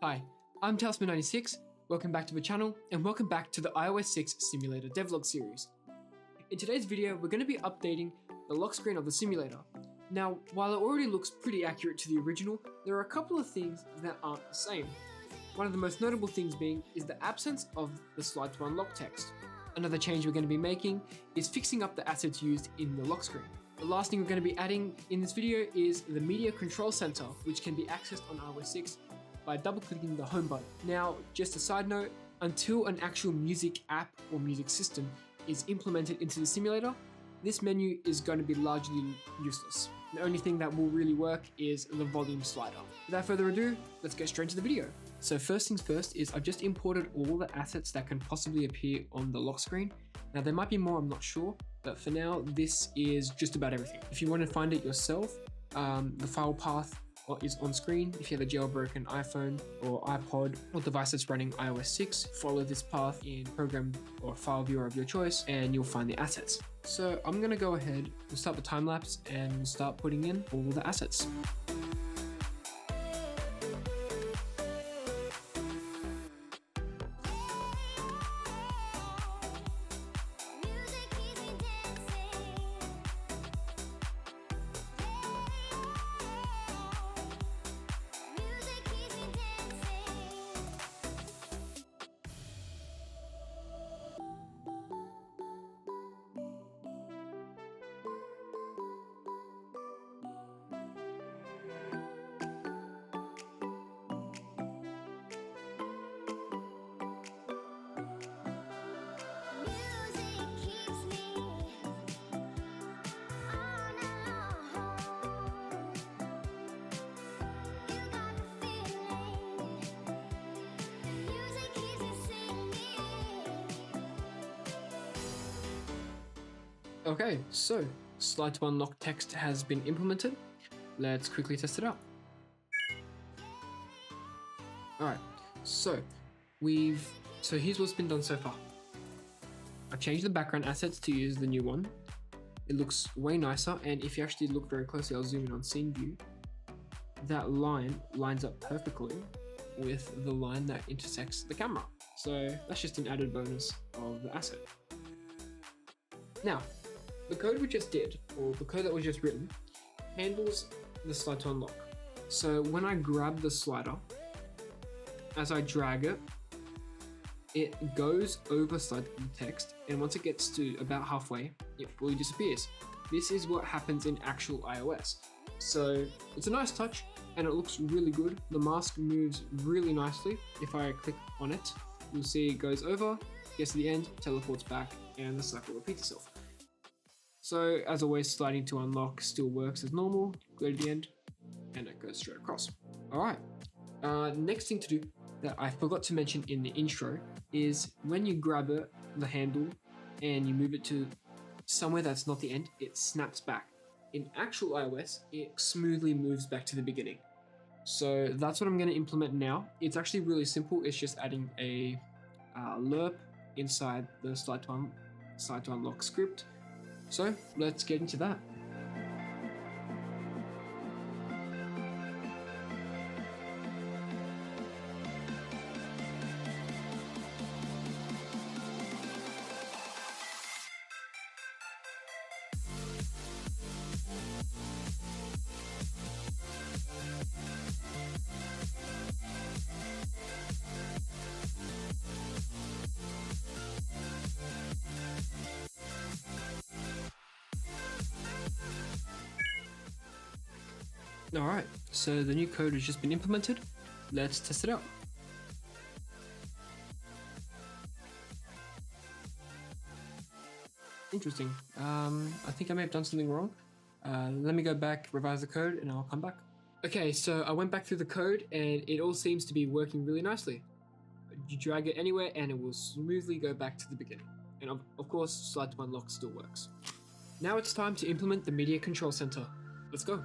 Hi, I'm Talisman96, welcome back to the channel, and welcome back to the iOS 6 Simulator Devlog series. In today's video, we're going to be updating the lock screen of the simulator. Now, while it already looks pretty accurate to the original, there are a couple of things that aren't the same. One of the most notable things being is the absence of the slide to unlock text. Another change we're going to be making is fixing up the assets used in the lock screen. The last thing we're going to be adding in this video is the Media Control Center, which can be accessed on iOS 6 by double-clicking the home button. Now, just a side note, until an actual music app or music system is implemented into the simulator, this menu is going to be largely useless. The only thing that will really work is the volume slider. Without further ado, let's get straight into the video. So first things first is I've just imported all the assets that can possibly appear on the lock screen. Now there might be more, I'm not sure, but for now, this is just about everything. If you want to find it yourself, the file path is on screen. If you have a jailbroken iPhone or iPod or device that's running iOS 6, follow this path in program or file viewer of your choice and you'll find the assets. So I'm gonna go ahead, we'll start the time lapse and we'll start putting in all the assets. Okay, so slide to unlock text has been implemented. Let's quickly test it out. Alright, so here's what's been done so far. I've changed the background assets to use the new one. It looks way nicer, and if you actually look very closely, I'll zoom in on scene view. That line lines up perfectly with the line that intersects the camera. So that's just an added bonus of the asset. Now, the code we just did, or the code that was just written, handles the slide to unlock. So when I grab the slider, as I drag it, it goes over slide the text, and once it gets to about halfway, it fully disappears. This is what happens in actual iOS. So it's a nice touch, and it looks really good. The mask moves really nicely. If I click on it, you'll see it goes over, gets to the end, teleports back, and the cycle repeats itself. So as always, sliding to unlock still works as normal. Go to the end and it goes straight across. All right, next thing to do that I forgot to mention in the intro is when you grab it, the handle, and you move it to somewhere that's not the end, it snaps back. In actual iOS, it smoothly moves back to the beginning. So that's what I'm going to implement now. It's actually really simple. It's just adding a lerp inside the slide to unlock script. So let's get into that. Alright, so the new code has just been implemented. Let's test it out. Interesting. I think I may have done something wrong. Let me go back, revise the code, and I'll come back. Okay, so I went back through the code and it all seems to be working really nicely. You drag it anywhere and it will smoothly go back to the beginning. And of course, slide to unlock still works. Now it's time to implement the Media Control Center. Let's go.